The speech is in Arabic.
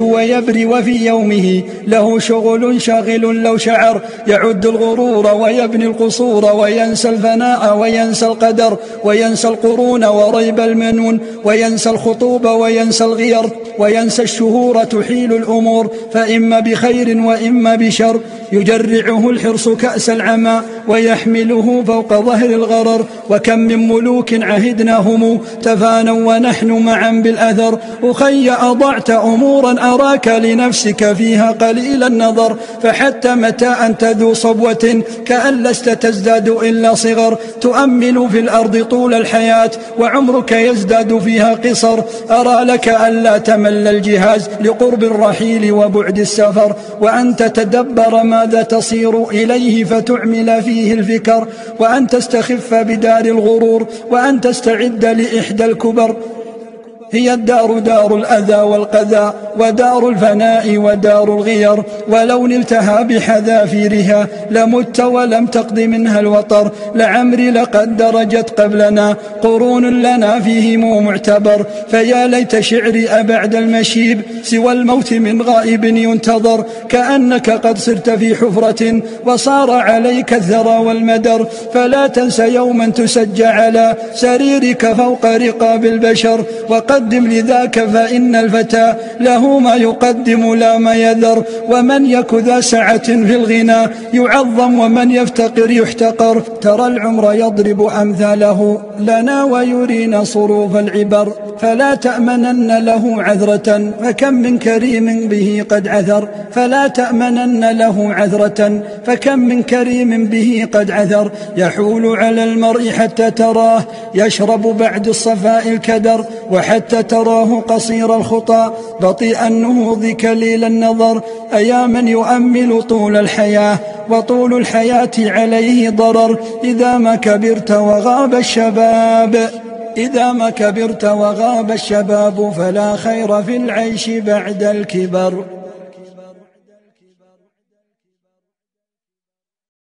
ويبري وفي يومه له شغل شاغل لو شعر يعد الغرور ويبني القصور وينسى الفناء وينسى القدر وينسى القرون وريب المنون وينسى الخطوب وينسى الغير وينسى الشهور تحيل الأمور فإما بخير وإما بشر يجرعه الحرص كأس العمى ويحمله فوق ظهر الغرر وكم من ملوك عهدناهم تفانوا ونحن معا بالأثر أخي أضعت أمورا أراك لنفسك فيها قليل النظر فحتى متى أنت ذو صبوة كأن لست تزداد إلا صغر تؤمل في الأرض طول الحياة وعمرك يزداد فيها قصر أرى لك ألا تمل الجهاز لقرب الرحيل وبعد السفر وأن تتدبر ماذا تصير إليه فتعمل فيه الفكر وأن تستخف بدار الغرور وأن تستعد لإحدى الكبر هي الدار دار الأذى والقذى ودار الفناء ودار الغير ولو نلتها بحذافيرها لمت ولم تقض منها الوطر لعمري لقد درجت قبلنا قرون لنا فيهم معتبر فيا ليت شعري أبعد المشيب سوى الموت من غائب ينتظر كأنك قد صرت في حفرة وصار عليك الثرى والمدر فلا تنس يوما تسجى على سريرك فوق رقاب البشر وقدم لذاك فإن الفتى له ما يقدم لا ما يذر ومن يك ذا سعة في الغنى يعظم ومن يفتقر يحتقر ترى العمر يضرب أمثاله لنا ويرينا صروف العبر فلا تأمنن له عذرة فكم من كريم به قد عثر فلا تأمنن له عذرة فكم من كريم به قد عثر يحول على المرء حتى تراه يشرب بعد الصفاء الكدر وحتى تراه قصير الخطى بطيء النهوض كليل النظر أيا من يؤمل طول الحياة وطول الحياة عليه ضرر إذا ما كبرت وغاب الشباب فلا خير في العيش بعد الكبر.